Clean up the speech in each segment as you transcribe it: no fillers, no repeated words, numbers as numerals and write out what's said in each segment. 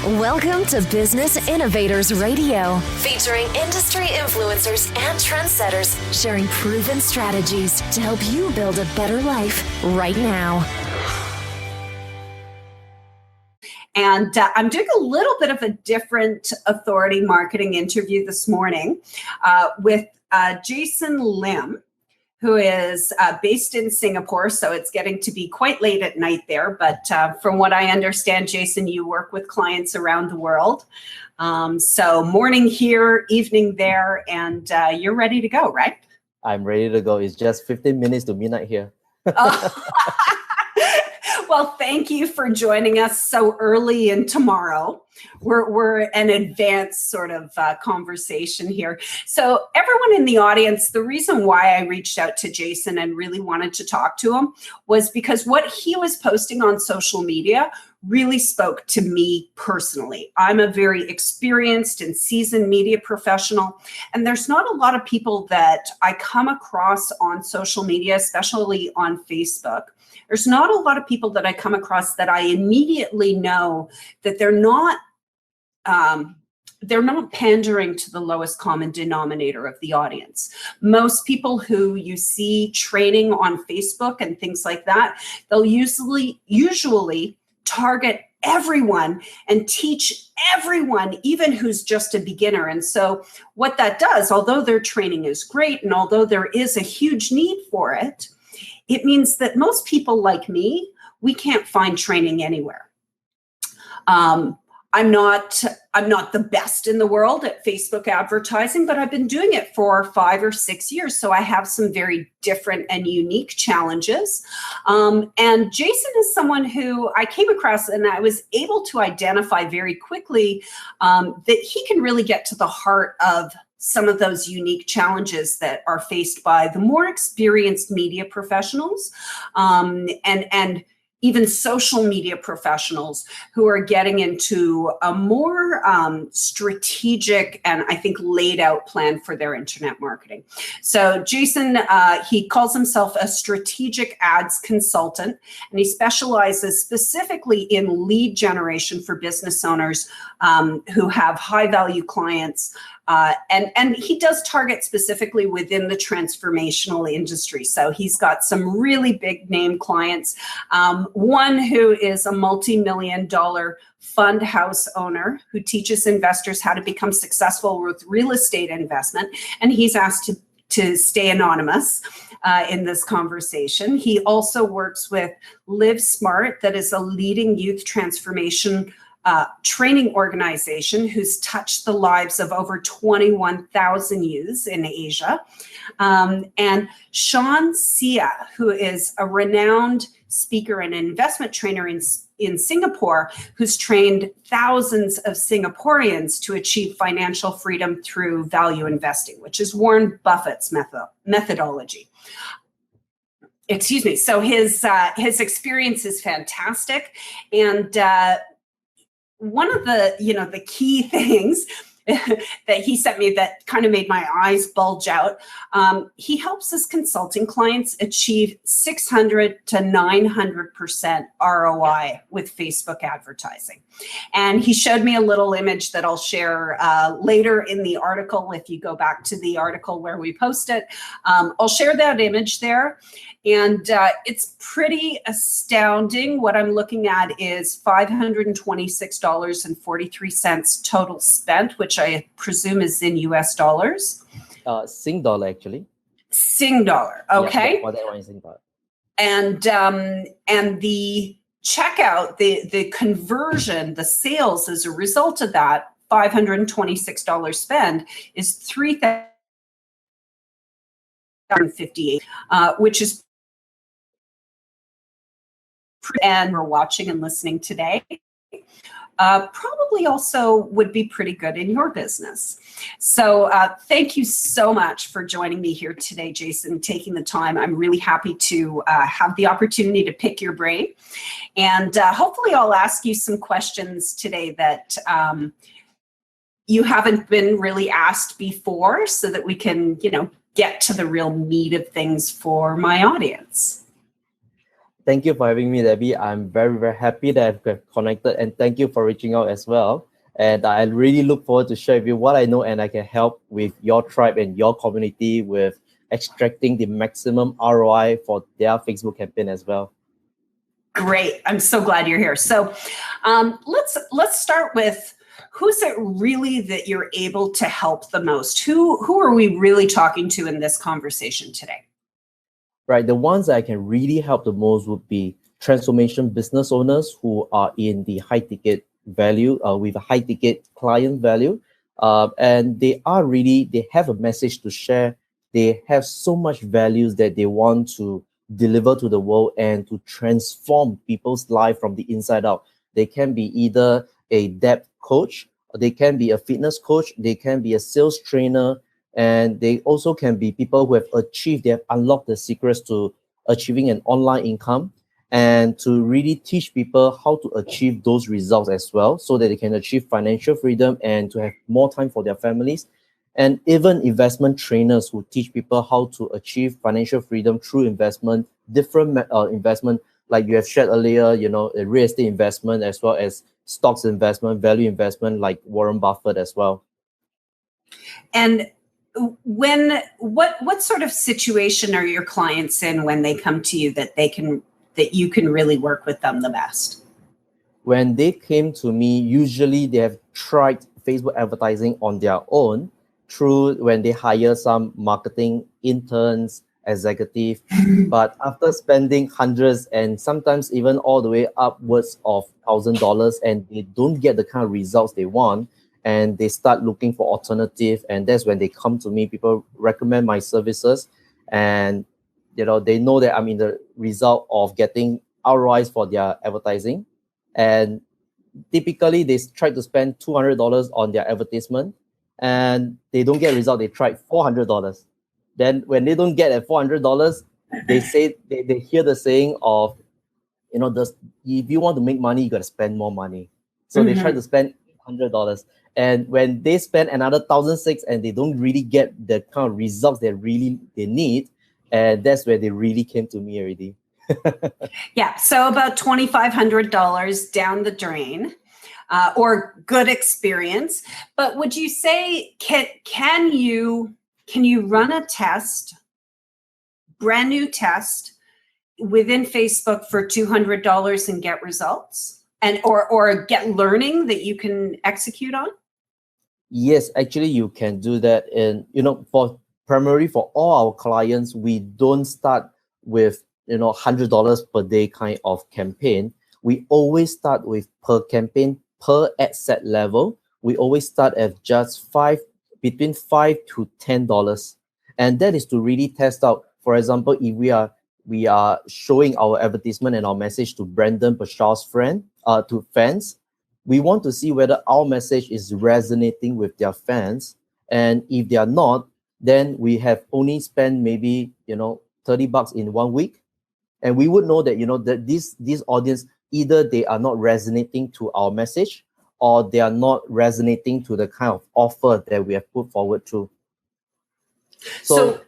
Welcome to Business Innovators Radio, featuring industry influencers and trendsetters sharing proven strategies to help you build a better life right now. And I'm doing a little bit of a different authority marketing interview this morning with Jason Lim, who is based in Singapore. So it's getting to be quite late at night there. But from what I understand, Jason, you work with clients around the world. So morning here, evening there, and you're ready to go, right? I'm ready to go. It's just 15 minutes to midnight here. Well, thank you for joining us so early in tomorrow. We're an advanced sort of conversation here. So everyone in the audience, the reason why I reached out to Jason and really wanted to talk to him was because what he was posting on social media really spoke to me personally. I'm a very experienced and seasoned media professional, and there's not a lot of people that I come across on social media, especially on Facebook. There's not a lot of people that I come across that I immediately know that they're not pandering to the lowest common denominator of the audience. Most people who you see training on Facebook and things like that, they'll usually target everyone and teach everyone, even who's just a beginner. And so what that does, although their training is great and although there is a huge need for it, it means that most people like me, we can't find training anywhere. I'm not the best in the world at Facebook advertising, but I've been doing it for 5 or 6 years. So I have some very different and unique challenges. And Jason is someone who I came across and I was able to identify very quickly that he can really get to the heart of some of those unique challenges that are faced by the more experienced media professionals and even social media professionals who are getting into a more strategic and I think laid out plan for their internet marketing. So Jason, he calls himself a strategic ads consultant, and he specializes specifically in lead generation for business owners who have high value clients. And he does target specifically within the transformational industry. So he's got some really big name clients. One who is a multi-million-dollar fund house owner who teaches investors how to become successful with real estate investment. And he's asked to stay anonymous in this conversation. He also works with Livesmart, that is a leading youth transformation training organization who's touched the lives of over 21,000 youths in Asia. And Seah, who is a renowned speaker and investment trainer in Singapore, who's trained thousands of Singaporeans to achieve financial freedom through value investing, which is Warren Buffett's methodology. Excuse me. So his experience is fantastic. And one of the key things that he sent me that kind of made my eyes bulge out, he helps his consulting clients achieve 600 to 900% ROI with Facebook advertising. And he showed me a little image that I'll share later in the article. If you go back to the article where we post it, I'll share that image there. And it's pretty astounding. What I'm looking at is $526.43 total spent, which I presume is in US dollars. Sing dollar, actually. Sing dollar, okay. Yeah, for that one is Sing dollar. And the checkout, the conversion, the sales as a result of that $526 spend is $3,058, which is and we're watching and listening today, probably also would be pretty good in your business. So thank you so much for joining me here today, Jason, taking the time. I'm really happy to have the opportunity to pick your brain. And hopefully I'll ask you some questions today that you haven't been really asked before so that we can, get to the real meat of things for my audience. Thank you for having me, Debbie. I'm very, very happy that I've connected, and thank you for reaching out as well. And I really look forward to share with you what I know, and I can help with your tribe and your community with extracting the maximum ROI for their Facebook campaign as well. Great. I'm so glad you're here. So let's start with, who's it really that you're able to help the most? Who are we really talking to in this conversation today? Right. The ones that I can really help the most would be transformation business owners who are in the high ticket value, with a high ticket client value. And they have a message to share. They have so much values that they want to deliver to the world and to transform people's life from the inside out. They can be either a debt coach, or they can be a fitness coach, they can be a sales trainer, and they also can be people who they have unlocked the secrets to achieving an online income, and to really teach people how to achieve those results as well, so that they can achieve financial freedom and to have more time for their families. And even investment trainers who teach people how to achieve financial freedom through investment, different investment, like you have shared earlier, a real estate investment, as well as stocks investment, value investment, like Warren Buffett as well. And what sort of situation are your clients in when they come to you that you can really work with them the best? When they came to me, usually they have tried Facebook advertising on their own through when they hire some marketing interns, executive, but after spending hundreds and sometimes even all the way upwards of $1,000, and they don't get the kind of results they want, and they start looking for alternative, and that's when they come to me. People recommend my services, and they know that I'm in the result of getting ROIs for their advertising, and typically they try to spend $200 on their advertisement, and they don't get result. They tried $400. Then when they don't get at $400, they say they hear the saying of, if you want to make money, you got to spend more money. So they try to spend $100, and when they spend another $1,600 and they don't really get the kind of results they need, and that's where they really came to me already. Yeah, so about $2,500 down the drain, or good experience. But would you say can you run a test, brand new test, within Facebook for $200 and get results, and or get learning that you can execute on? Yes, actually you can do that. And primarily for all our clients, we don't start with $100 per day kind of campaign. We always start with per campaign, per ad set level. We always start at just between $5 to $10, and that is to really test out. For example, if we are showing our advertisement and our message to Brandon Pashaw's to fans, we want to see whether our message is resonating with their fans, and if they are not, then we have only spent maybe $30 in 1 week, and we would know that that this audience, either they are not resonating to our message, or they are not resonating to the kind of offer that we have put forward to. So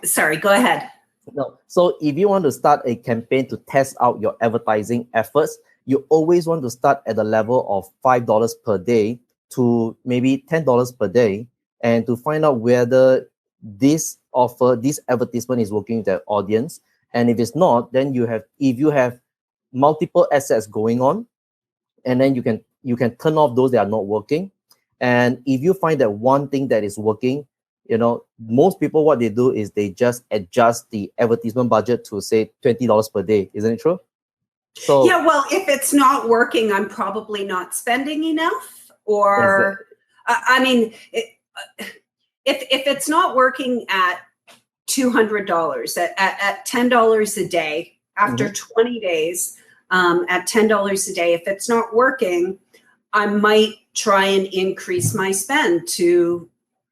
sorry, go ahead. No. So if you want to start a campaign to test out your advertising efforts, you always want to start at the level of $5 per day to maybe $10 per day, and to find out whether this advertisement is working with the audience. And if it's not, then if you have multiple assets going on, and then you can turn off those that are not working. And if you find that one thing that is working, most people, what they do is they just adjust the advertisement budget to say $20 per day. Isn't it true? So yeah, well, if it's not working, I'm probably not spending enough, or if it's not working at $200, at $10 a day, after 20 days, at $10 a day, if it's not working, I might try and increase my spend to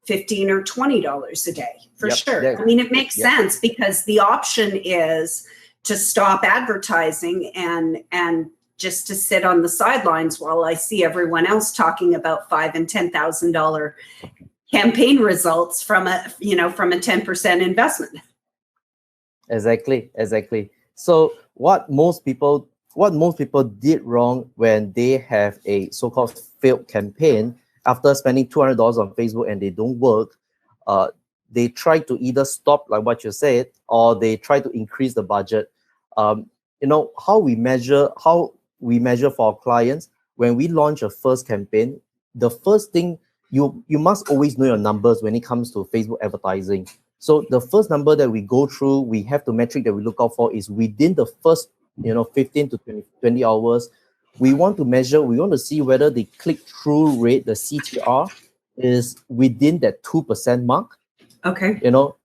$15 or $20 a day for sure. It makes sense, because the option is to stop advertising and just to sit on the sidelines while I see everyone else talking about $5,000 and $10,000 campaign results from a 10% investment. Exactly. So what most people did wrong when they have a so-called failed campaign after spending $200 on Facebook and they don't work, they try to either stop, like what you said, or they try to increase the budget. How we measure for our clients when we launch a first campaign. The first thing, you must always know your numbers when it comes to Facebook advertising. So the first number that we go through, we have the metric that we look out for is within the first 15 to 20 hours. We want to see whether the click-through rate, the CTR, is within that 2% mark. Okay. We don't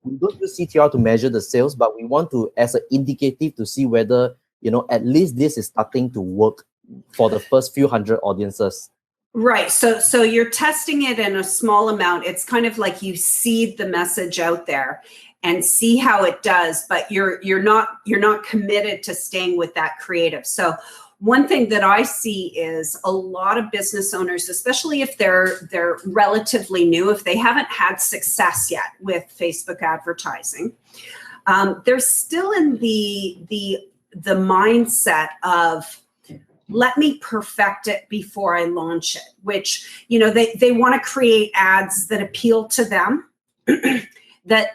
use CTR to measure the sales, but we want to, as an indicative, to see whether, at least this is starting to work for the first few hundred audiences. Right. So you're testing it in a small amount. It's kind of like you seed the message out there and see how it does, but you're not committed to staying with that creative. So one thing that I see is a lot of business owners, especially if they're relatively new, if they haven't had success yet with Facebook advertising, they're still in the mindset of, let me perfect it before I launch it, which, they want to create ads that appeal to them, that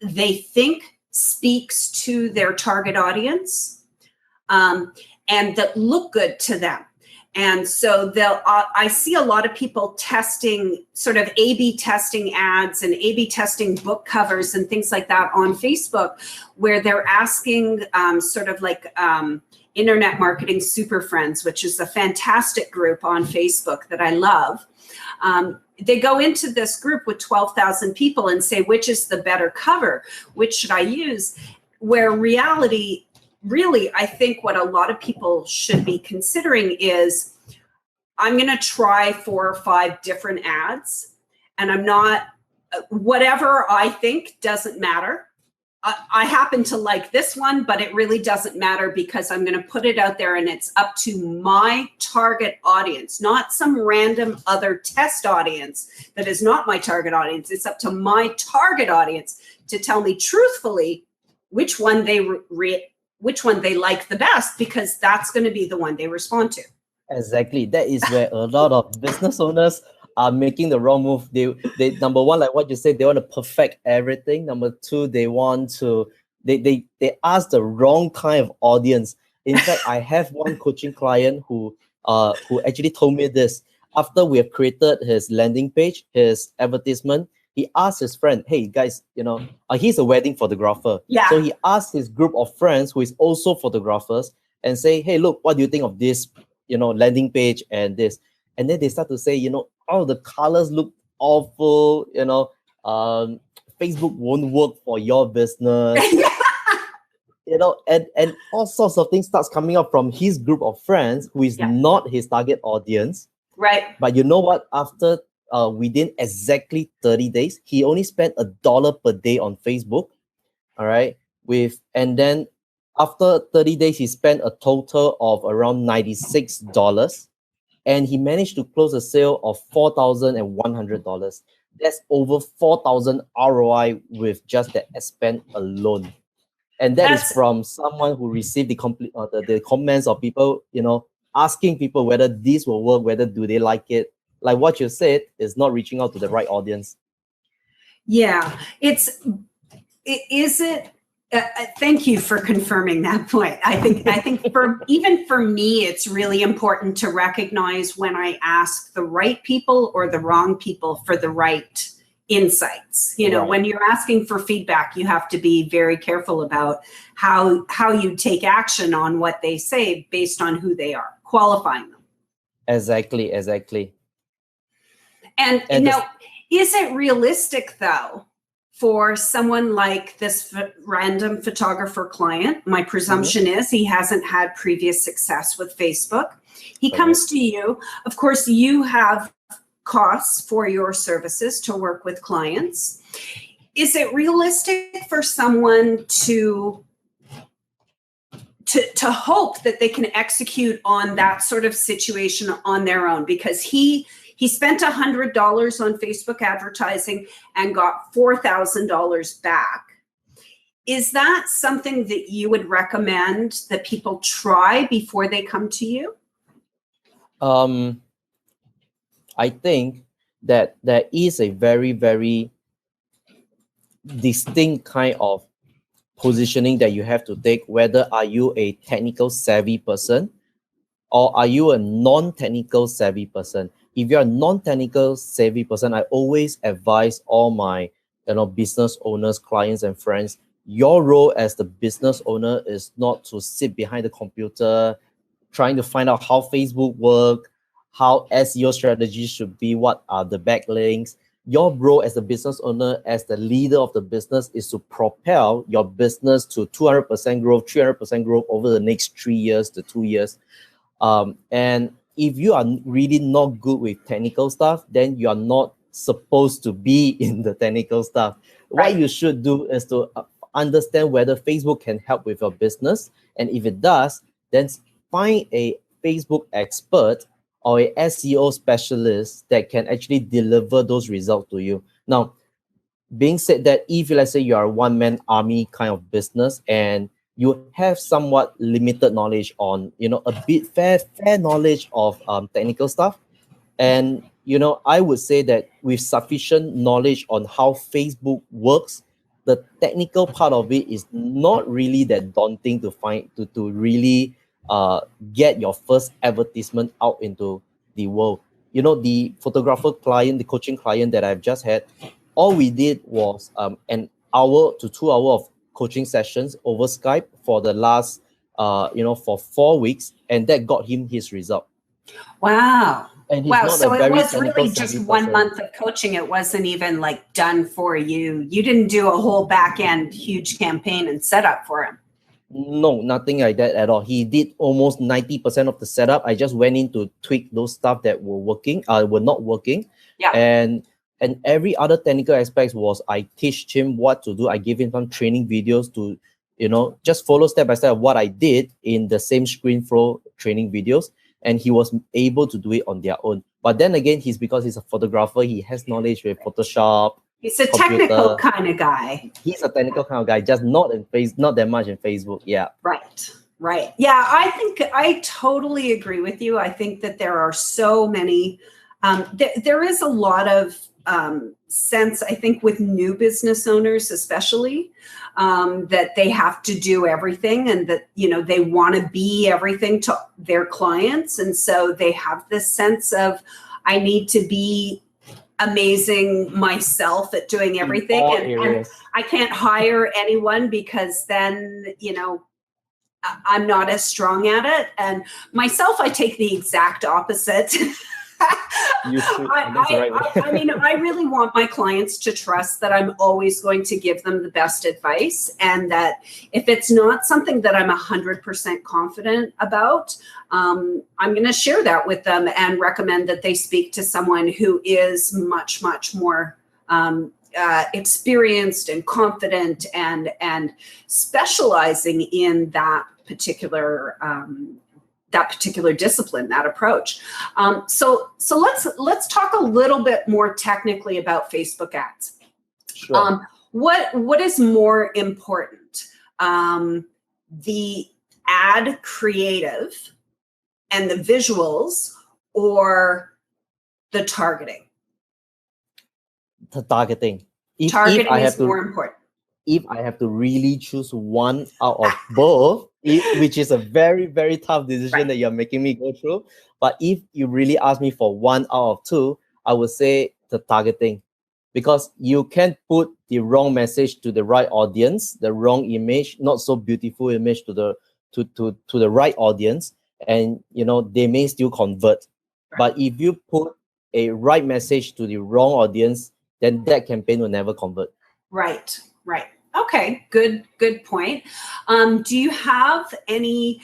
they think speaks to their target audience, and that look good to them. And so I see a lot of people testing, sort of A/B testing ads and A/B testing book covers and things like that on Facebook, where they're asking sort of like Internet Marketing Super Friends, which is a fantastic group on Facebook that I love. They go into this group with 12,000 people and say, which is the better cover? Which should I use? Where reality, really, I think what a lot of people should be considering is, I'm going to try 4 or 5 different ads, and I'm not, whatever I think doesn't matter. I happen to like this one, but it really doesn't matter because I'm going to put it out there and it's up to my target audience, not some random other test audience that is not my target audience. It's up to my target audience to tell me truthfully which one they like the best, because that's going to be the one they respond to. Exactly. That is where a lot of business owners are making the wrong move. They number one, like what you said, they want to perfect everything. Number two, they ask the wrong kind of audience. In fact, I have one coaching client who actually told me this. After we have created his landing page, his advertisement, he asked his friend, hey guys, he's a wedding photographer. Yeah. So he asked his group of friends who is also photographers and say, hey, look, what do you think of this, landing page and this? And then they start to say, oh, the colors look awful, Facebook won't work for your business. And all sorts of things starts coming up from his group of friends who is not his target audience. Right. But you know what? After within exactly 30 days, he only spent $1 per day on Facebook. All right. And then after 30 days, he spent a total of around $96. And he managed to close a sale of $4,100. That's over 4,000 ROI with just that spend alone. And that's from someone who received the comments of people, asking people whether this will work, whether do they like it. Like what you said, is not reaching out to the right audience. Yeah, thank you for confirming that point. I think even for me, it's really important to recognize when I ask the right people or the wrong people for the right insights. Right. When you're asking for feedback, you have to be very careful about how you take action on what they say based on who they are, qualifying them. Exactly. And now, is it realistic though, for someone like this random photographer client? My presumption is he hasn't had previous success with Facebook. He comes to you. Of course, you have costs for your services to work with clients. Is it realistic for someone to hope that they can execute on that sort of situation on their own? Because he spent $100 on Facebook advertising and got $4,000 back. Is that something that you would recommend that people try before they come to you? I think that there is a very, very distinct kind of positioning that you have to take, whether are you a technical savvy person or are you a non-technical savvy person. If you're a non-technical savvy person, I always advise all my business owners, clients, and friends, your role as the business owner is not to sit behind the computer trying to find out how Facebook work, how SEO strategies should be, what are the backlinks. Your role as the business owner, as the leader of the business, is to propel your business to 200% growth, 300% growth over the next 3 years to 2 years. And if you are really not good with technical stuff, then you are not supposed to be in the technical stuff. Right. What you should do is to understand whether Facebook can help with your business. And if it does, then find a Facebook expert or a SEO specialist that can actually deliver those results to you. Now, being said that, if let's say you are a one-man army kind of business and you have somewhat limited knowledge on, a bit fair knowledge of technical stuff, and I would say that with sufficient knowledge on how Facebook works, the technical part of it is not really that daunting to find to really get your first advertisement out into the world. The photographer client, the coaching client that I've just had, all we did was an hour to 2 hours of coaching sessions over Skype for the last for 4 weeks, and that got him his result. Wow. And he's wow. not So a it very was really technical just savvy 1 person. month of coaching. It wasn't even like done for you. You didn't do a whole back end huge campaign and setup for him. No, nothing like that at all. He did almost 90% of the setup. I just went in to tweak those stuff that were not working. Yeah. And every other technical aspects was I teach him what to do. I give him some training videos to, just follow step by step what I did in the same screen flow training videos. And he was able to do it on their own. But then again, because he's a photographer, he has knowledge with Photoshop. He's a computer. technical kind of guy. He's a technical kind of guy, just not that much in Facebook. Yeah. Right. Yeah, I think I totally agree with you. I think that there are so many, there is a lot of sense, I think, with new business owners, especially, that they have to do everything and that, they want to be everything to their clients. And so they have this sense of, I need to be amazing myself at doing everything. And I can't hire anyone because then, I'm not as strong at it. And myself, I take the exact opposite. I mean, I really want my clients to trust that I'm always going to give them the best advice, and that if it's not something that I'm 100% confident about, I'm going to share that with them and recommend that they speak to someone who is much, much more experienced and confident and specializing in that particular discipline, that approach. So let's talk a little bit more technically about Facebook ads. Sure. What is more important, the ad creative and the visuals, or the targeting? The targeting. Targeting is more important. If I have to really choose one out of both, which is a very, very tough decision that you're making me go through. But if you really ask me for one out of two, I would say the targeting, because you can put the wrong message to the right audience, the wrong image, not so beautiful image to the right audience, and they may still convert. But if you put a right message to the wrong audience, then that campaign will never convert. Right. Okay, good point. Do you have any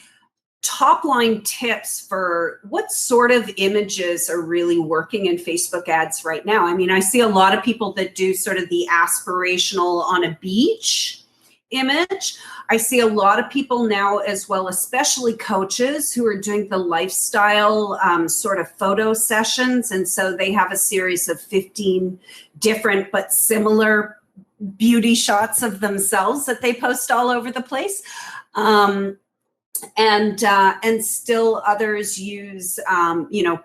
top line tips for what sort of images are really working in Facebook ads right now? I mean, I see a lot of people that do sort of the aspirational on a beach image. I see a lot of people now as well, especially coaches, who are doing the lifestyle sort of photo sessions. And so they have a series of 15 different but similar beauty shots of themselves that they post all over the place. And still others use,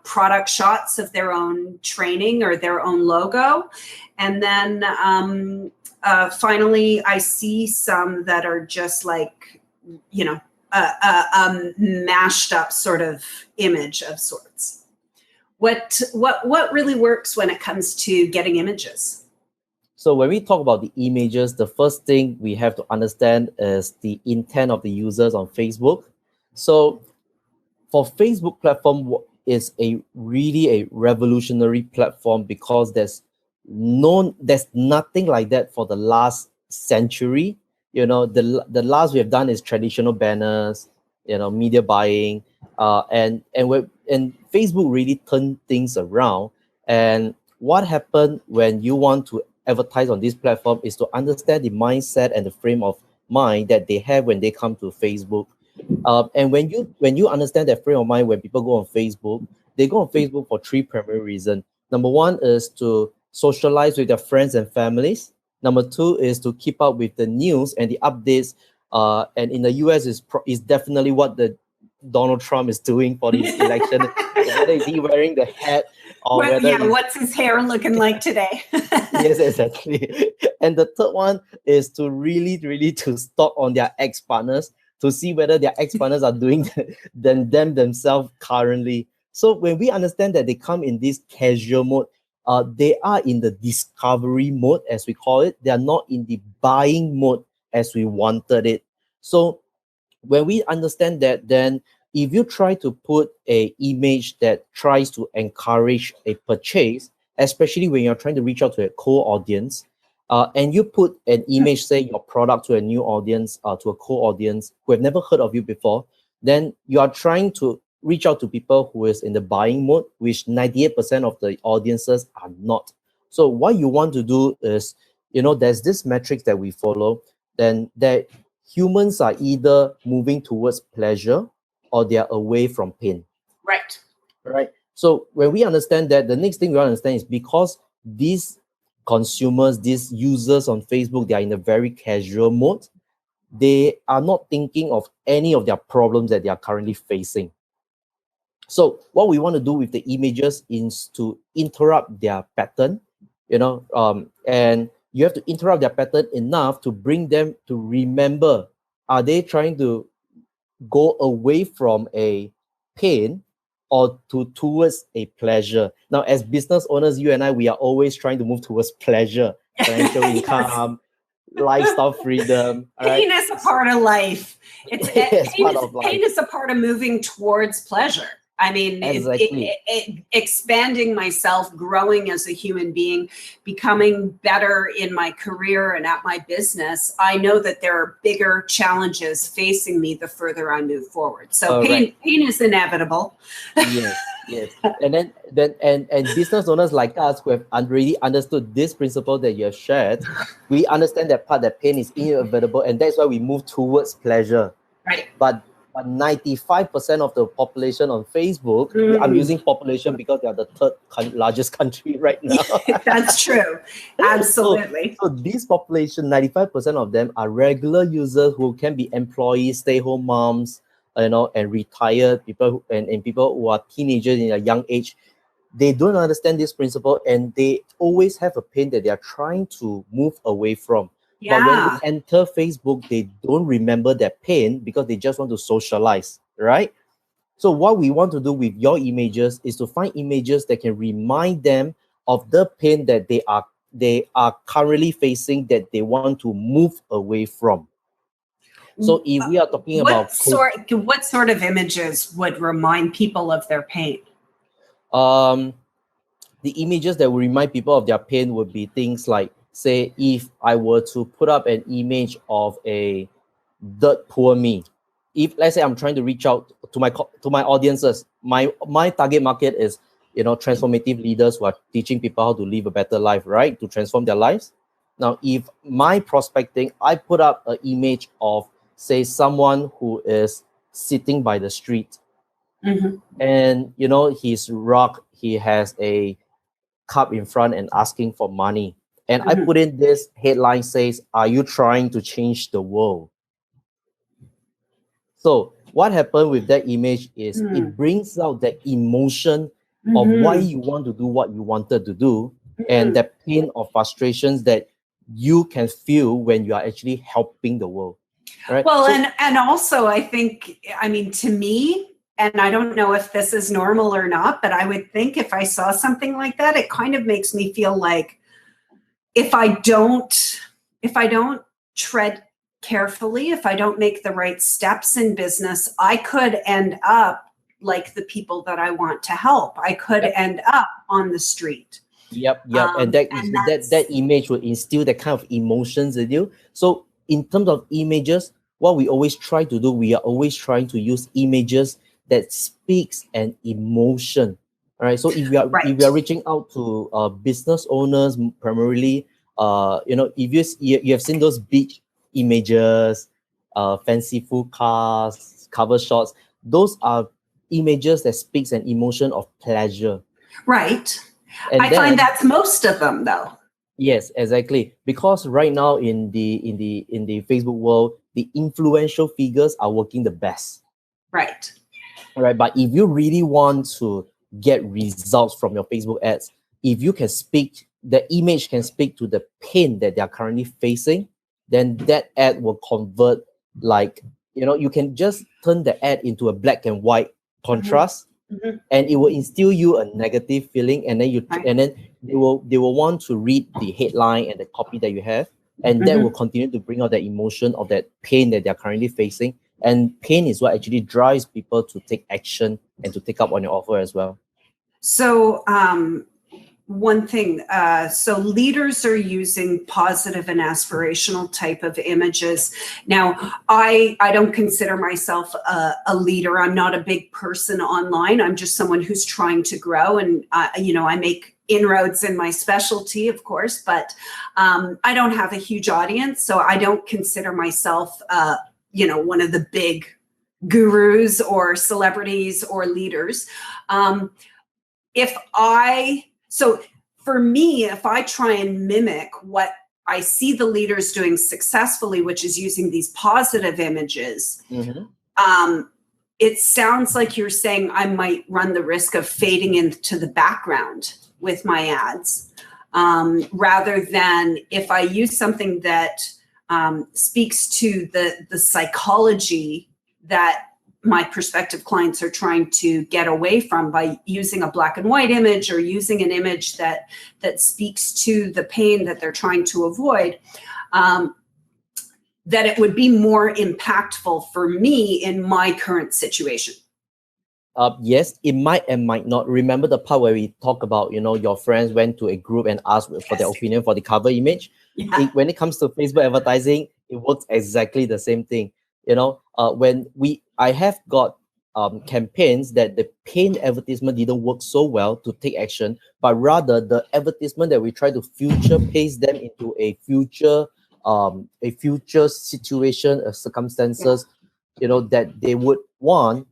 product shots of their own training or their own logo. And then finally, I see some that are just like, a mashed up sort of image of sorts. What really works when it comes to getting images? So when we talk about the images, the first thing we have to understand is the intent of the users on Facebook. So for Facebook platform is really a revolutionary platform because there's nothing like that for the last century. The last we have done is traditional banners, media buying, and Facebook really turned things around. And what happened when you want to advertise on this platform is to understand the mindset and the frame of mind that they have when they come to Facebook. And when you understand that frame of mind, when people go on Facebook, they go on Facebook for three primary reasons. Number one is to socialize with their friends and families. Number two is to keep up with the news and the updates. And in the US is definitely what the Donald Trump is doing for the election. Whether is he wearing the hat or what's his hair looking like today? Yes, exactly. And the third one is to really to stalk on their ex-partners to see whether their ex-partners are doing themselves currently. So when we understand that they come in this casual mode, they are in the discovery mode, as we call it. They are not in the buying mode as we wanted it. So when we understand that, then if you try to put an image that tries to encourage a purchase, especially when you're trying to reach out to a core audience, and you put an image, say your product to a new audience, to a core audience who have never heard of you before, then you are trying to reach out to people who is in the buying mode, which 98% of the audiences are not. So what you want to do is, there's this metrics that we follow, then that humans are either moving towards pleasure or they are away from pain. Right. So when we understand that, the next thing we understand is because these consumers, these users on Facebook, they are in a very casual mode. They are not thinking of any of their problems that they are currently facing. So what we want to do with the images is to interrupt their pattern, and you have to interrupt their pattern enough to bring them to remember, are they trying to go away from a pain or towards a pleasure? Now, as business owners, you and I, we are always trying to move towards pleasure, financial income, lifestyle freedom. Pain is a part of life. Pain is a part of moving towards pleasure. I mean, exactly. Expanding myself, growing as a human being, becoming better in my career and at my business. I know that there are bigger challenges facing me the further I move forward. So pain is inevitable. Yes. And then and business owners like us who have already understood this principle that you have shared, we understand that pain is inevitable, and that's why we move towards pleasure. Right. But 95% of the population on Facebook, I'm using population because they are the third largest country right now. That's true. Absolutely. So this population, 95% of them are regular users who can be employees, stay-home moms, and retired people, and people who are teenagers in a young age. They don't understand this principle, and they always have a pain that they are trying to move away from. Yeah. But when they enter Facebook, they don't remember that pain because they just want to socialize, right? So what we want to do with your images is to find images that can remind them of the pain that they are currently facing, that they want to move away from. So if we are talking about what sort of images would remind people of their pain? The images that will remind people of their pain would be things like, say, if I were to put up an image of a dirt poor me, if let's say I'm trying to reach out to my audiences, my target market is transformative leaders who are teaching people how to live a better life, right? To transform their lives. Now, if my prospecting, I put up an image of, say, someone who is sitting by the street, and he's rock, he has a cup in front and asking for money. And I put in this headline says, "Are you trying to change the world?" So what happened with that image is it brings out that emotion of why you want to do what you wanted to do, and that pain or frustrations that you can feel when you are actually helping the world. Right? Well, So, and also I think, I mean, to me, and I don't know if this is normal or not, but I would think if I saw something like that, it kind of makes me feel like if I don't tread carefully, if I don't make the right steps in business, I could end up like the people that I want to help. I could end up on the street. Yep. And that image will instill that kind of emotions in you. So in terms of images, what we always try to do, we are always trying to use images that speaks an emotion. All right. So if we are reaching out to business owners primarily, if you have seen those beach images, fanciful cars, cover shots, those are images that speaks an emotion of pleasure. Right. And I find that's most of them, though. Yes, exactly. Because right now in the Facebook world, the influential figures are working the best. Right. Right. But if you really want to get results from your Facebook ads, if you can speak, the image can speak to the pain that they are currently facing, then that ad will convert. Like, you can just turn the ad into a black and white contrast. And it will instill you a negative feeling, and then they will want to read the headline and the copy that you have, and that will continue to bring out the emotion of that pain that they're currently facing. And pain is what actually drives people to take action and to take up on your offer as well. So one thing, so leaders are using positive and aspirational type of images. Now, I don't consider myself a leader. I'm not a big person online. I'm just someone who's trying to grow, and I make inroads in my specialty, of course, but I don't have a huge audience, so I don't consider myself one of the big gurus or celebrities or leaders. So for me, if I try and mimic what I see the leaders doing successfully, which is using these positive images, it sounds like you're saying I might run the risk of fading into the background with my ads, rather than if I use something that speaks to the psychology that my prospective clients are trying to get away from by using a black and white image, or using an image that speaks to the pain that they're trying to avoid, that it would be more impactful for me in my current situation. Yes, it might and might not. Remember the part where we talk about, your friends went to a group and asked for their opinion for the cover image? Yeah. When it comes to Facebook advertising, it works exactly the same thing. I have got campaigns that the paid advertisement didn't work so well to take action, but rather the advertisement that we try to future pace them into a future situation, circumstances, that they would want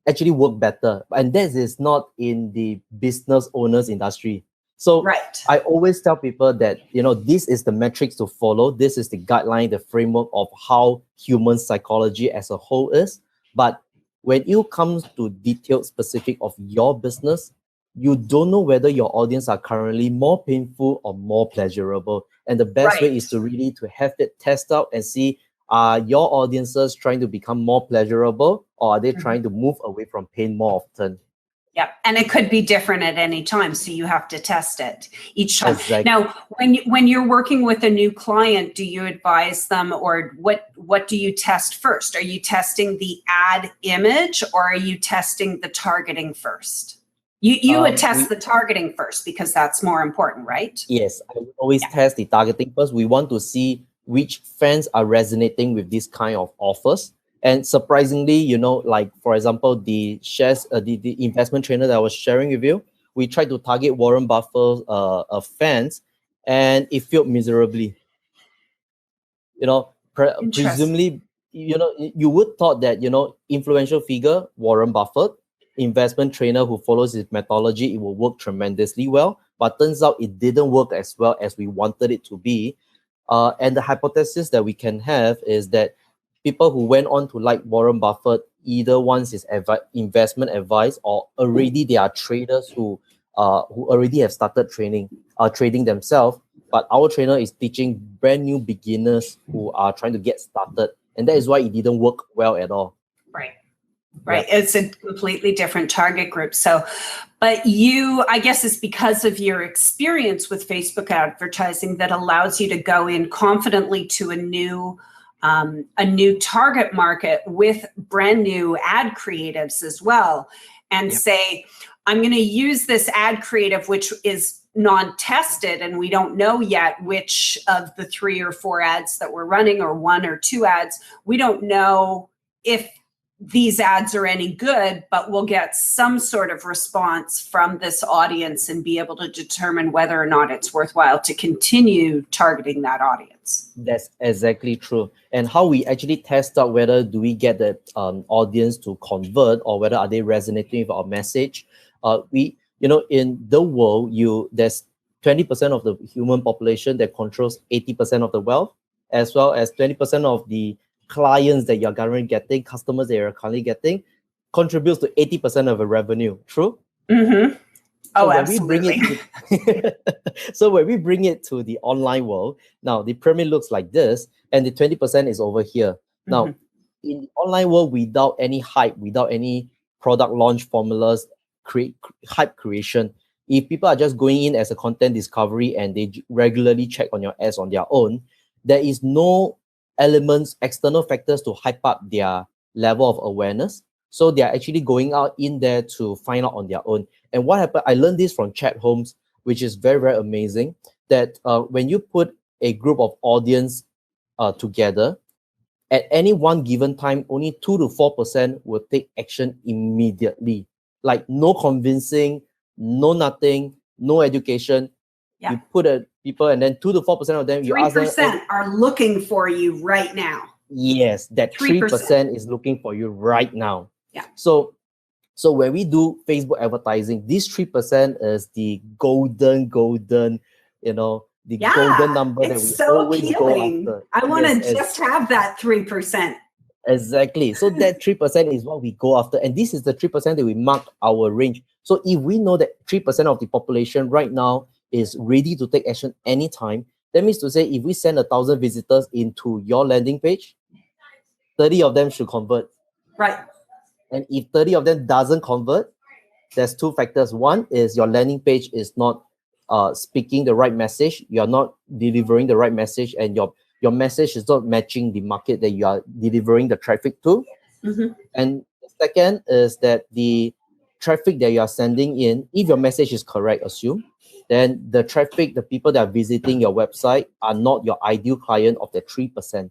actually work better. And that is not in the business owners industry. So I always tell people that, this is the metrics to follow. This is the guideline, the framework of how human psychology as a whole is. But when it comes to detailed specific of your business, you don't know whether your audience are currently more painful or more pleasurable. And the best way is to really to have that test out and see, are your audiences trying to become more pleasurable, or are they trying to move away from pain more often? Yeah, and it could be different at any time, so you have to test it each time. Exactly. Now, when you're working with a new client, do you advise them, or what do you test first? Are you testing the ad image, or are you testing the targeting first? You would test the targeting first, because that's more important, right? Yes, I would always test the targeting first. We want to see which fans are resonating with this kind of offers. And surprisingly, like for example, the shares, the investment trainer that I was sharing with you, we tried to target Warren Buffett fans, and it failed miserably. Presumably, you would thought that influential figure Warren Buffett, investment trainer who follows his methodology, it will work tremendously well. But turns out it didn't work as well as we wanted it to be. And the hypothesis that we can have is that people who went on to like Warren Buffett either wants his investment advice, or already they are traders who already have started trading themselves. But our trainer is teaching brand new beginners who are trying to get started, and that is why it didn't work well at all. Right. It's a completely different target group. So, but I guess it's because of your experience with Facebook advertising that allows you to go in confidently to a new target market with brand new ad creatives as well, and say, I'm going to use this ad creative, which is non-tested, and we don't know yet which of the 3 or 4 ads that we're running, or 1 or 2 ads. We don't know if these ads are any good, but we'll get some sort of response from this audience and be able to determine whether or not it's worthwhile to continue targeting that audience. That's exactly true. And how we actually test out whether do we get the audience to convert, or whether are they resonating with our message. In the world, there's 20% of the human population that controls 80% of the wealth, as well as 20% of the clients that you're currently getting, customers that you're currently getting, contributes to 80% of the revenue. True? Mm-hmm. So absolutely. So when we bring it to the online world, now the pyramid looks like this, and the 20% is over here. Now, in the online world, without any hype, without any product launch formulas, hype creation, if people are just going in as a content discovery and they regularly check on your ads on their own, there is no elements, external factors to hype up their level of awareness. So they are actually going out in there to find out on their own. And what happened, I learned this from Chat Holmes, which is very, very amazing, that when you put a group of audience together, at any one given time, only 2 to 4% will take action immediately. Like no convincing, no nothing, no education. Yeah. You put people, and then 2 to 4% of them, you ask them, 3% are looking for you right now. Yes, that 3% is looking for you right now. Yeah. So when we do Facebook advertising, this 3% is the golden, golden number that we always appealing. go after. I want to just have that 3%. Exactly. So that 3% is what we go after. And this is the 3% that we mark our range. So if we know that 3% of the population right now is ready to take action anytime, that means to say, if we send 1,000 visitors into your landing page, 30 of them should convert. Right. And if 30 of them doesn't convert, there's 2 factors. One is your landing page is not speaking the right message. You're not delivering the right message, and your message is not matching the market that you are delivering the traffic to. Mm-hmm. And the second is that the traffic that you are sending in, if your message is correct, assume, then the traffic, the people that are visiting your website are not your ideal client of the 3%.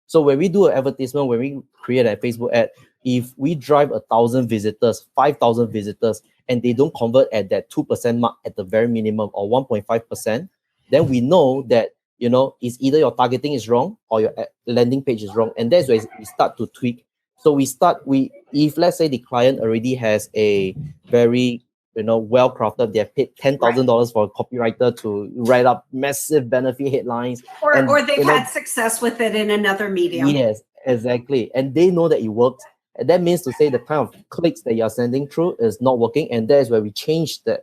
So when we do an advertisement, when we create a Facebook ad, if we drive 1,000 visitors, 5,000 visitors, and they don't convert at that 2% mark at the very minimum, or 1.5%, then we know that, it's either your targeting is wrong or your landing page is wrong. And that's where we start to tweak. So if let's say the client already has a very, well-crafted, they have paid $10,000 for a copywriter to write up massive benefit headlines. Or they've had success with it in another medium. Yes, exactly. And they know that it worked. And that means to say the kind of clicks that you're sending through is not working. And that is where we change the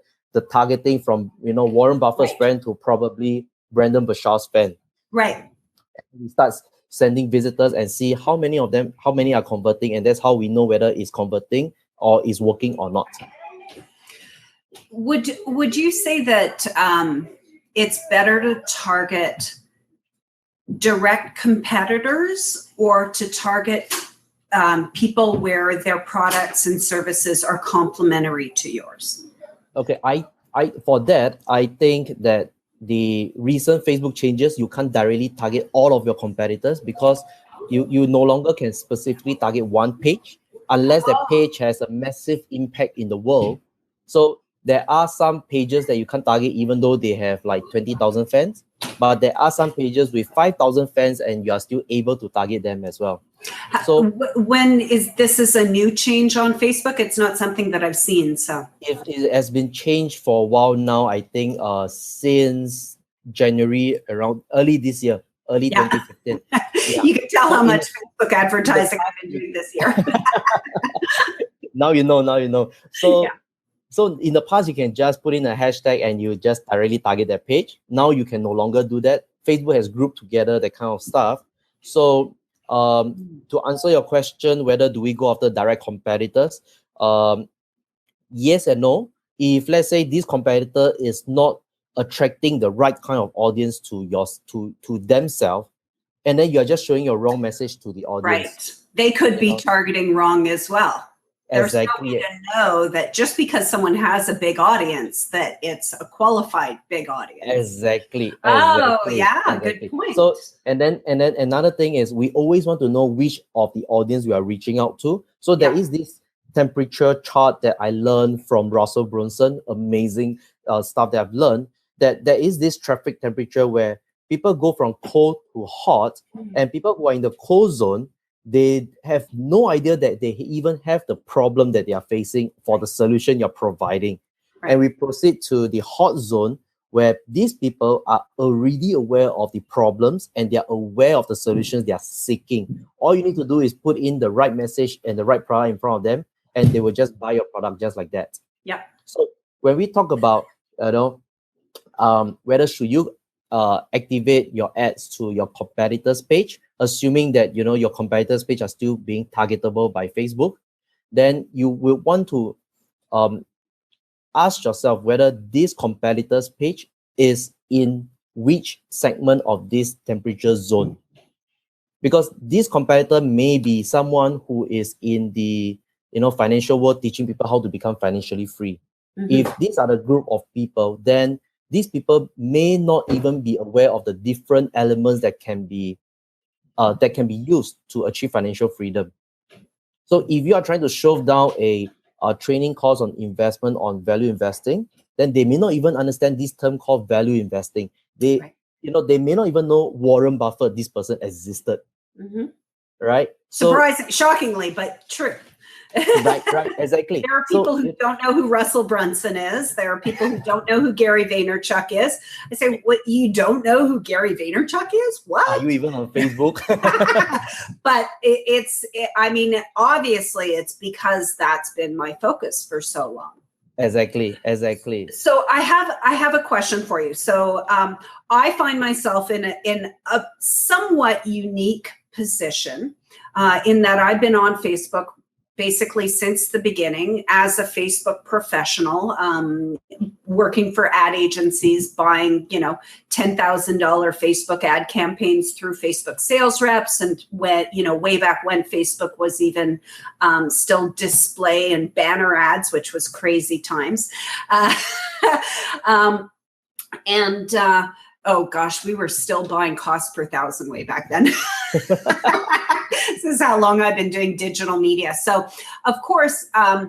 targeting from, Warren Buffett's friend to probably Brandon Bashaw's friend. Right. We start sending visitors and see how many are converting. And that's how we know whether it's converting or is working or not. Would you say that it's better to target direct competitors or to target people where their products and services are complementary to yours? Okay, I think that the recent Facebook changes, you can't directly target all of your competitors, because you no longer can specifically target one page unless that page has a massive impact in the world. So there are some pages that you can't target even though they have like 20,000 fans. but there are some pages with 5,000 fans and you are still able to target them as well. So when this is a new change on Facebook? It's not something that I've seen. So it has been changed for a while now. I think since January, around early this year, early 2015. Yeah. You can tell how much Facebook advertising I've been doing this year. Now you know. So in the past, you can just put in a hashtag and you just directly target that page. Now you can no longer do that. Facebook has grouped together that kind of stuff. So to answer your question, whether do we go after direct competitors? Yes and no. If let's say this competitor is not attracting the right kind of audience to themselves, and then you're just showing your wrong message to the audience. Right. They could be targeting wrong as well. There's Exactly. no way to know that just because someone has a big audience, that it's a qualified big audience. Exactly. Good point. So and then another thing is we always want to know which of the audience we are reaching out to. So there is this temperature chart that I learned from Russell Brunson, amazing stuff that I've learned, that there is this traffic temperature where people go from cold to hot, and people who are in the cold zone, they have no idea that they even have the problem that they are facing for the solution you're providing. Right. And we proceed to the hot zone where these people are already aware of the problems and they are aware of the solutions they are seeking. All you need to do is put in the right message and the right product in front of them, and they will just buy your product just like that. Yeah. So when we talk about, whether should you activate your ads to your competitors' page, assuming that your competitors' page are still being targetable by Facebook, then you will want to ask yourself whether this competitor's page is in which segment of this temperature zone. Because this competitor may be someone who is in the financial world teaching people how to become financially free. If these are the group of people, then these people may not even be aware of the different elements that can be used to achieve financial freedom. So if you are trying to shove down a training course on investment, on value investing, then they may not even understand this term called value investing. They may not even know Warren Buffett, this person existed. Right? Surprising, shockingly, but true. Right, exactly. There are people who don't know who Russell Brunson is. There are people who don't know who Gary Vaynerchuk is. I say, what, you don't know who Gary Vaynerchuk is? What? Are you even on Facebook? But obviously it's because that's been my focus for so long. Exactly. So I have a question for you. So I find myself in a somewhat unique position in that I've been on Facebook basically since the beginning as a Facebook professional, working for ad agencies, buying, $10,000 Facebook ad campaigns through Facebook sales reps. And when, way back when Facebook was even still display and banner ads, which was crazy times. Oh gosh, we were still buying cost per thousand way back then. This is how long I've been doing digital media. So, of course, I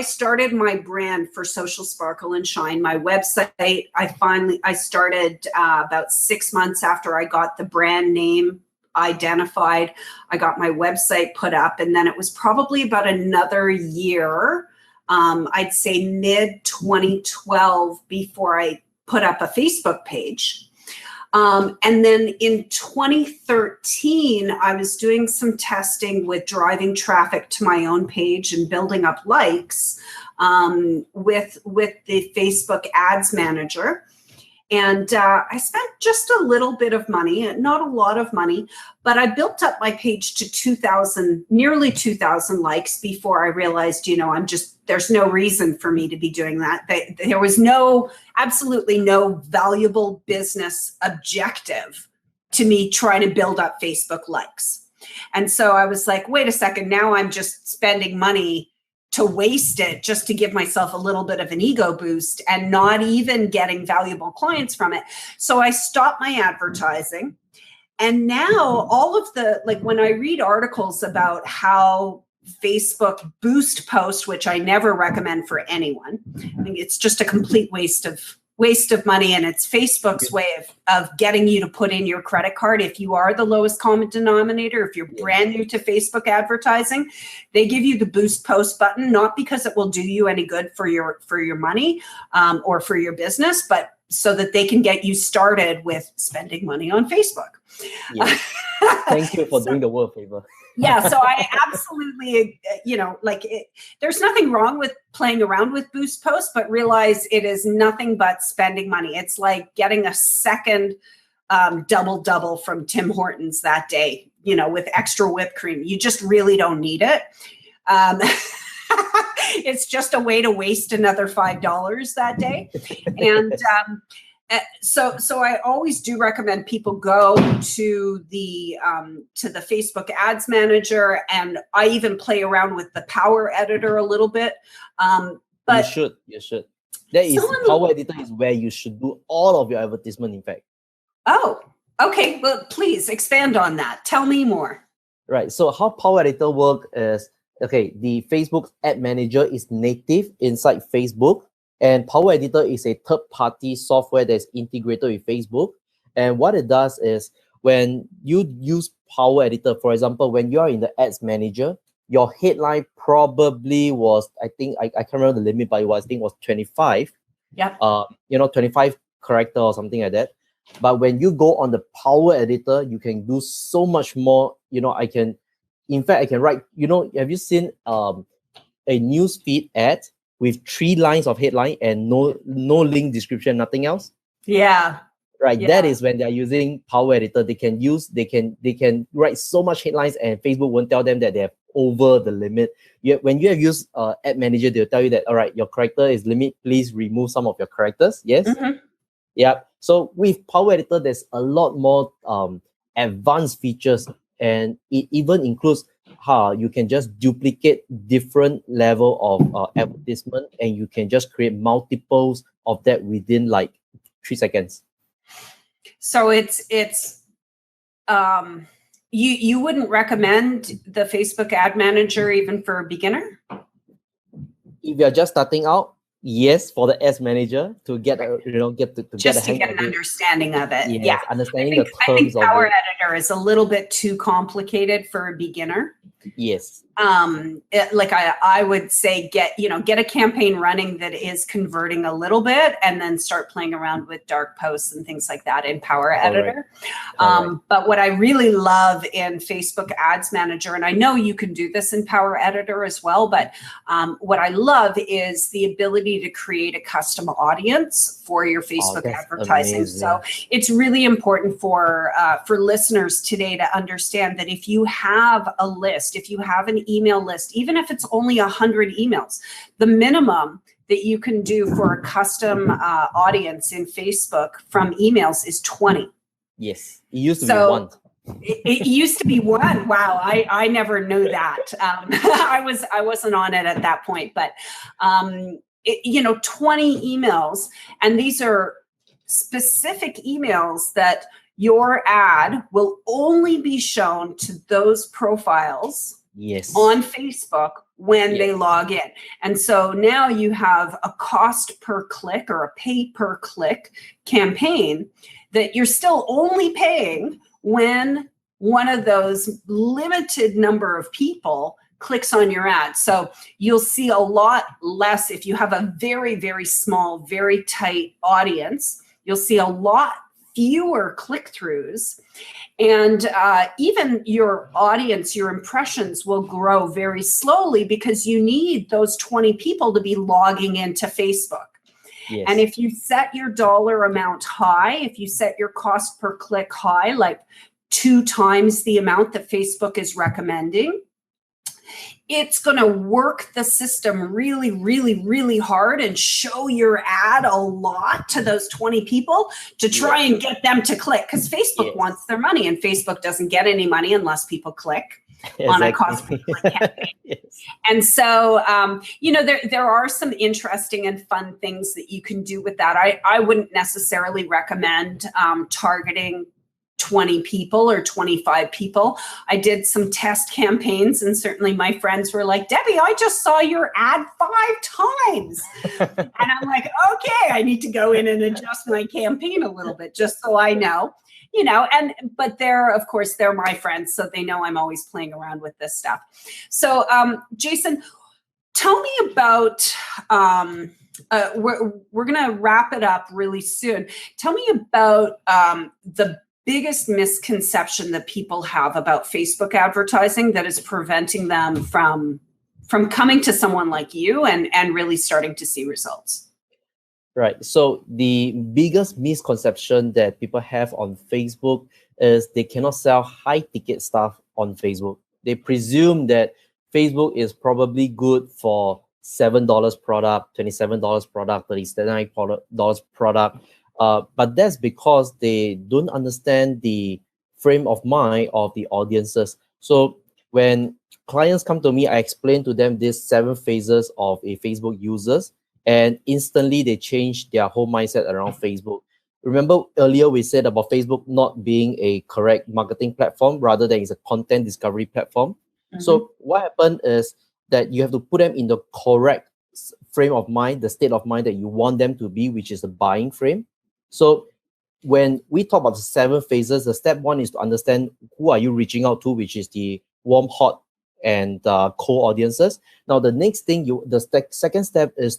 started my brand for Social Sparkle and Shine. My website, I started about 6 months after I got the brand name identified. I got my website put up, and then it was probably about another year, I'd say mid 2012, before I put up a Facebook page. And then in 2013, I was doing some testing with driving traffic to my own page and building up likes with the Facebook Ads Manager. And I spent just a little bit of money, not a lot of money, but I built up my page to nearly 2,000 likes before I realized, there's no reason for me to be doing that. There was absolutely no valuable business objective to me trying to build up Facebook likes. And so I was like, wait a second, now I'm just spending money to waste it just to give myself a little bit of an ego boost and not even getting valuable clients from it. So I stopped my advertising. And now all of when I read articles about how Facebook boost post, which I never recommend for anyone, I think it's just a complete waste of waste of money, and it's Facebook's way of getting you to put in your credit card. If you are the lowest common denominator, if you're brand new to Facebook advertising, they give you the boost post button, not because it will do you any good for your money or for your business, but so that they can get you started with spending money on Facebook. Yes. Thank you for doing the world favor. Yeah, so I absolutely, there's nothing wrong with playing around with boost posts, but realize it is nothing but spending money. It's like getting a second double from Tim Hortons that day, with extra whipped cream. You just really don't need it. It's just a way to waste another $5 that day. And so I always do recommend people go to the Facebook Ads Manager, and I even play around with the Power Editor a little bit. But you should. That is Power Editor is where you should do all of your advertisement. In fact. Oh, okay. Well, please expand on that. Tell me more. Right. So how Power Editor works is, the Facebook Ad Manager is native inside Facebook. And Power Editor is a third-party software that's integrated with Facebook. And what it does is when you use Power Editor, for example, when you are in the Ads Manager, your headline probably was, I think, I can't remember the limit, but I think it was 25. Yeah. 25 character or something like that. But when you go on the Power Editor, you can do so much more. I can write, have you seen a newsfeed ad with 3 lines of headline and no link description, nothing else? Yeah. Right. Yeah. That is when they are using Power Editor. They can write so much headlines, and Facebook won't tell them that they have over the limit. When you have used Ad Manager, they'll tell you that, all right, your character is limit. Please remove some of your characters. Yes. Mm-hmm. Yeah. So with Power Editor, there's a lot more advanced features, and it even includes how you can just duplicate different level of advertisement, and you can just create multiples of that within like 3 seconds. So it's you wouldn't recommend the Facebook Ad Manager even for a beginner? If you're just starting out, yes, for the Ads Manager to get an understanding of it. Yes, yeah, understanding the terms I think Power of it. Editor is a little bit too complicated for a beginner. Yes. I would say get a campaign running that is converting a little bit, and then start playing around with dark posts and things like that in Power Editor. But what I really love in Facebook Ads Manager, and I know you can do this in Power Editor as well, but what I love is the ability to create a custom audience for your Facebook advertising. Amazing. So it's really important for listeners today to understand that if you have a list, if you have an email list, even if it's only 100 emails, the minimum that you can do for a custom audience in Facebook from emails is 20. Yes, it used to be 1. It used to be 1. Wow, I never knew that. I wasn't on it at that point, but 20 emails, and these are specific emails that your ad will only be shown to those profiles on Facebook when they log in. And so now you have a cost per click or a pay per click campaign that you're still only paying when one of those limited number of people clicks on your ad. So you'll see a lot less if you have a very, very small, very tight audience. You'll see a lot fewer click-throughs, and even your audience, your impressions will grow very slowly because you need those 20 people to be logging into Facebook. Yes. And if you set your dollar amount high, if you set your cost per click high, like 2 times the amount that Facebook is recommending, it's going to work the system really, really, really hard and show your ad a lot to those 20 people to try and get them to click, because Facebook wants their money, and Facebook doesn't get any money unless people click on a cost per click campaign. And so, there are some interesting and fun things that you can do with that. I wouldn't necessarily recommend targeting 20 people or 25 people. I did some test campaigns, and certainly my friends were like, Debbie, I just saw your ad 5 times. And I'm like, okay, I need to go in and adjust my campaign a little bit just so I know, but of course, they're my friends, so they know I'm always playing around with this stuff. So, Jason, tell me about, we're going to wrap it up really soon. Tell me about the biggest misconception that people have about Facebook advertising that is preventing them from coming to someone like you and really starting to see results. Right. So the biggest misconception that people have on Facebook is they cannot sell high ticket stuff on Facebook. They presume that Facebook is probably good for $7 product, $27 product, $39 product. But that's because they don't understand the frame of mind of the audiences. So when clients come to me, I explain to them these 7 phases of a Facebook users, and instantly they change their whole mindset around Facebook. Remember earlier we said about Facebook not being a correct marketing platform, rather than it's a content discovery platform. Mm-hmm. So what happened is that you have to put them in the correct frame of mind, the state of mind that you want them to be, which is the buying frame. So when we talk about the 7 phases, the step 1 is to understand who are you reaching out to, which is the warm, hot, and cold audiences. Now, the next thing, the second step is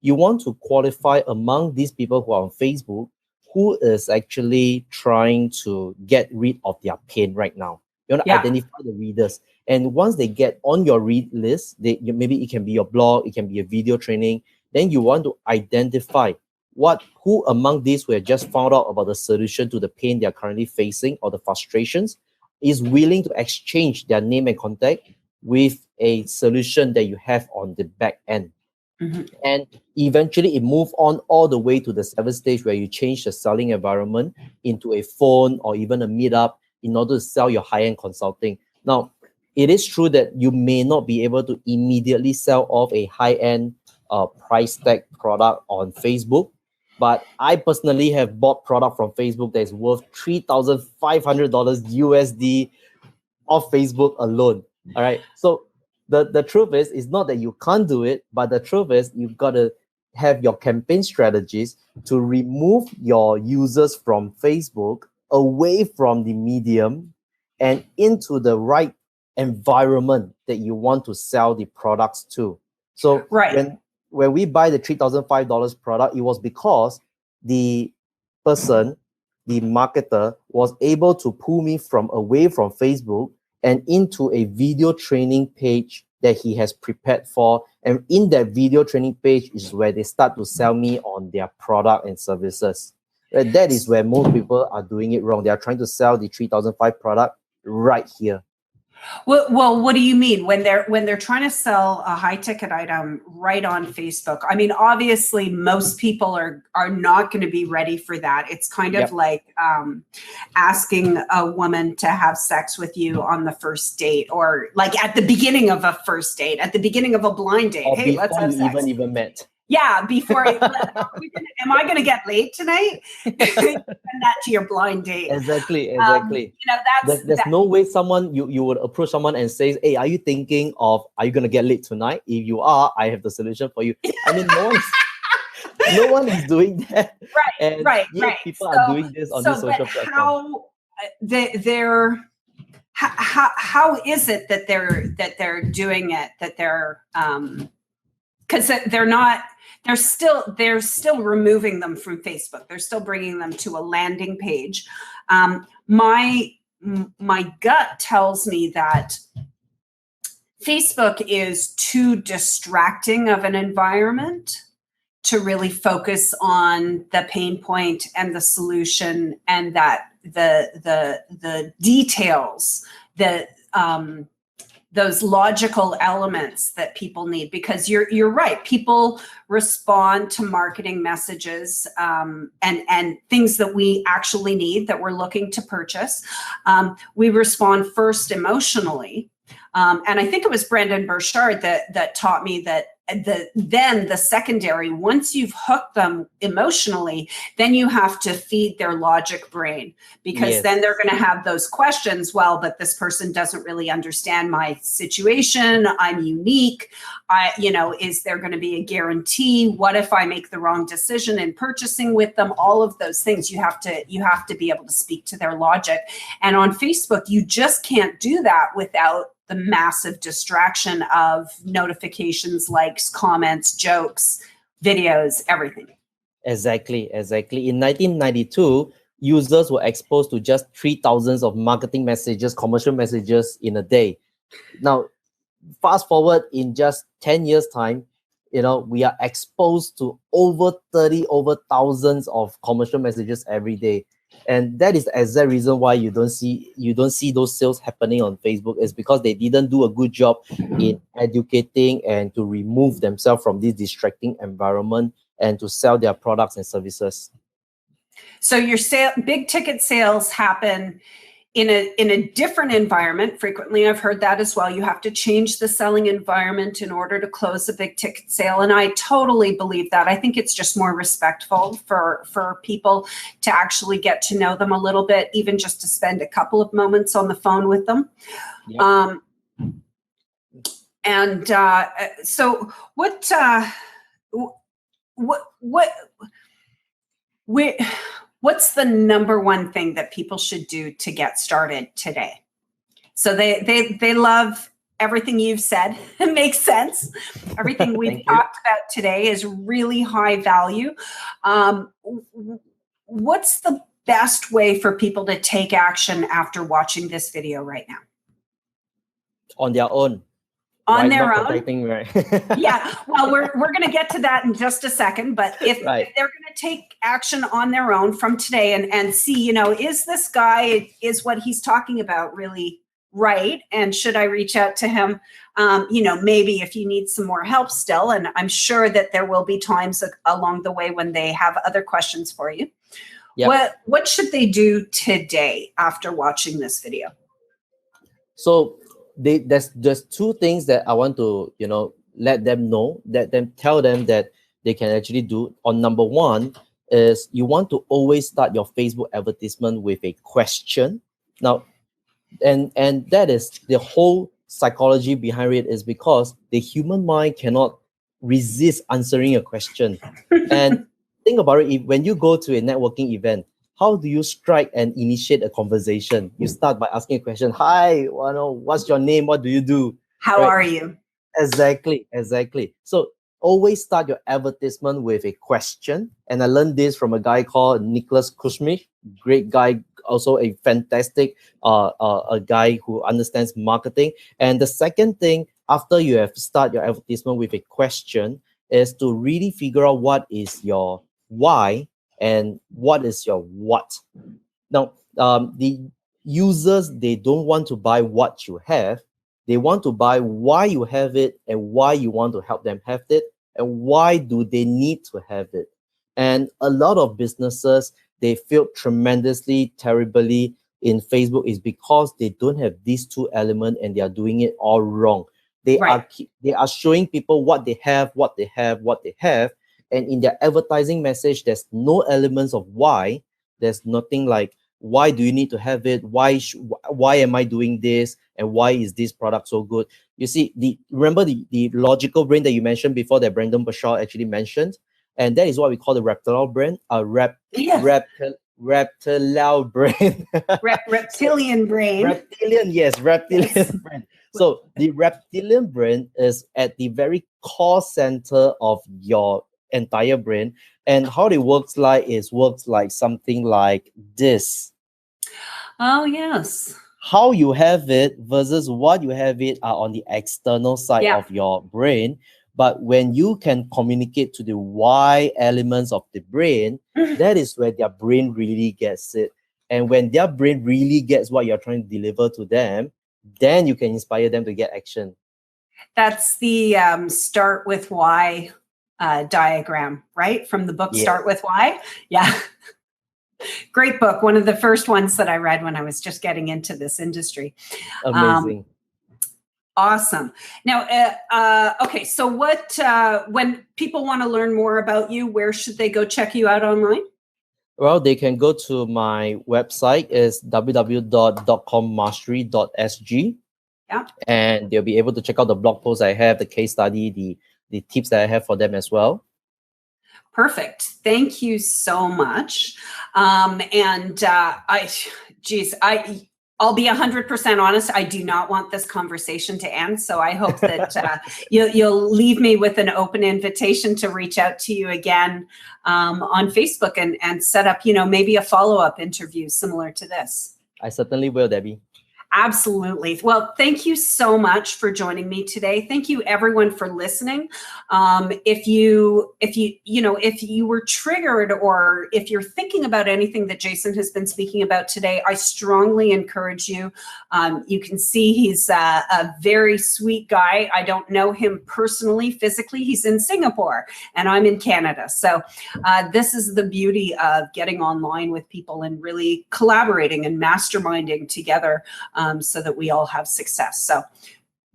you want to qualify among these people who are on Facebook, who is actually trying to get rid of their pain right now. You want to identify the readers. And once they get on your read list, maybe it can be your blog, it can be a video training, then you want to identify who among these who have just found out about the solution to the pain they are currently facing or the frustrations is willing to exchange their name and contact with a solution that you have on the back end. Mm-hmm. And eventually it moves on all the way to the 7th stage where you change the selling environment into a phone or even a meetup in order to sell your high-end consulting. Now, it is true that you may not be able to immediately sell off a high-end price tag product on Facebook, but I personally have bought product from Facebook that is worth $3,500 USD off Facebook alone. All right. So the truth is, it's not that you can't do it, but the truth is you've got to have your campaign strategies to remove your users from Facebook away from the medium and into the right environment that you want to sell the products to. So when we buy the $3,005 product, it was because the person, the marketer, was able to pull me away from Facebook and into a video training page that he has prepared for. And in that video training page is where they start to sell me on their product and services. That is where most people are doing it wrong. They are trying to sell the 3005 product right here. Well, what do you mean when they're trying to sell a high ticket item right on Facebook? I mean, obviously, most people are not going to be ready for that. It's kind of like asking a woman to have sex with you on the first date, or like at the beginning of a first date, at the beginning of a blind date. Or hey, let's have sex. Even met. Yeah, before. Am I going to get laid tonight? Send that to your blind date. Exactly. There's that, no way someone you would approach someone and say, "Hey, are you thinking of are you going to get laid tonight? If you are, I have the solution for you." I mean, no one is doing that. Right. People are doing this on this social platform. How is it that they're doing it? That they're because they're still removing them from Facebook. They're still bringing them to a landing page. My gut tells me that Facebook is too distracting of an environment to really focus on the pain point and the solution, and that the details, those logical elements that people need, because you're right. People respond to marketing messages and things that we actually need, that we're looking to purchase. We respond first emotionally. And I think it was Brendon Burchard that taught me that then the secondary, once you've hooked them emotionally, then you have to feed their logic brain, because then they're going to have those questions. Well, but this person doesn't really understand my situation. I'm unique. Is there going to be a guarantee? What if I make the wrong decision in purchasing with them? All of those things, you have to be able to speak to their logic. And on Facebook, you just can't do that without the massive distraction of notifications, likes, comments, jokes, videos, everything. Exactly. In 1992, users were exposed to just 3,000 of marketing messages, commercial messages in a day. Now, fast forward in just 10 years' time, we are exposed to over thousands of commercial messages every day. And that is the exact reason why you don't see those sales happening on Facebook, is because they didn't do a good job in educating and to remove themselves from this distracting environment and to sell their products and services. So your big ticket sales happen in a different environment. Frequently, I've heard that as well. You have to change the selling environment in order to close a big ticket sale. And I totally believe that. I think it's just more respectful for people to actually get to know them a little bit, even just to spend a couple of moments on the phone with them. Yep. So what's the number one thing that people should do to get started today? So they love everything you've said. It makes sense. Everything we've talked about today is really high value. What's the best way for people to take action after watching this video right now? On their own. On their own. Right? Yeah. Well, we're going to get to that in just a second. But if they're going to take action on their own from today and see, is this guy, is what he's talking about really right? And should I reach out to him? Maybe if you need some more help still, and I'm sure that there will be times along the way when they have other questions for you. Yep. What should they do today after watching this video? So there's two things that I want to let them know, tell them that they can actually do. On number one is you want to always start your Facebook advertisement with a question. Now, and that is the whole psychology behind it, is because the human mind cannot resist answering a question. And think about it, when you go to a networking event, how do you strike and initiate a conversation? You start by asking a question. Hi, what's your name? What do you do? How are you? Exactly. So always start your advertisement with a question. And I learned this from a guy called Nicholas Kushmich. Great guy, also a fantastic a guy who understands marketing. And the second thing, after you have start your advertisement with a question, is to really figure out what is your why and what is your what. Now, the users, they don't want to buy what you have. They want to buy why you have it and why you want to help them have it and why do they need to have it. And a lot of businesses, they failed tremendously, terribly in Facebook is because they don't have these two elements and they are doing it all wrong. They are showing people what they have. And in their advertising message, there's no elements of why. There's nothing like, why do you need to have it? Why am I doing this? And why is this product so good? You see, remember the logical brain that you mentioned before that Brandon Bashaw actually mentioned? And that is what we call the reptile brain, reptilian brain. Reptilian brain. Reptilian brain. So the reptilian brain is at the very core center of your entire brain, and how it works like something like this. Oh yes. How you have it versus what you have it are on the external side of your brain. But when you can communicate to the why elements of the brain, that is where their brain really gets it. And when their brain really gets what you're trying to deliver to them, then you can inspire them to get action. That's the start with why diagram, right? From the book Start With Why. Yeah. Great book. One of the first ones that I read when I was just getting into this industry. Amazing. Awesome. Now, okay, so what, when people want to learn more about you, where should they go check you out online? Well, they can go to my website, is www.commastery.sg. Yeah. And they'll be able to check out the blog posts I have, the case study, the tips that I have for them as well. Perfect. Thank you so much. I'll be 100% honest. I do not want this conversation to end. So I hope that you'll leave me with an open invitation to reach out to you again on Facebook and set up, maybe a follow-up interview similar to this. I certainly will, Debbie. Absolutely. Well, thank you so much for joining me today. Thank you everyone for listening. If you were triggered, or if you're thinking about anything that Jason has been speaking about today, I strongly encourage you. You can see he's a very sweet guy. I don't know him personally, physically. He's in Singapore and I'm in Canada. So this is the beauty of getting online with people and really collaborating and masterminding together. So that we all have success. So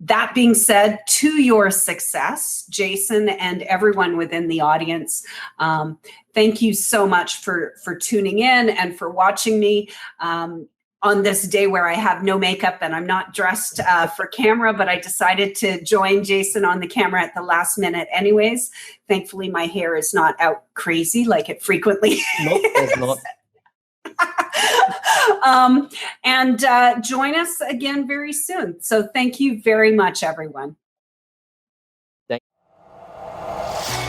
that being said, to your success, Jason and everyone within the audience, thank you so much for tuning in and for watching me on this day where I have no makeup and I'm not dressed for camera, but I decided to join Jason on the camera at the last minute anyways. Thankfully, my hair is not out crazy like it frequently Nope, it's not. And join us again very soon. So thank you very much, everyone.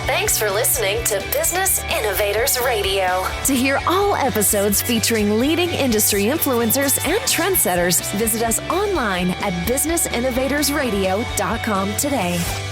Thanks for listening to Business Innovators Radio. To hear all episodes featuring leading industry influencers and trendsetters, visit us online at businessinnovatorsradio.com today.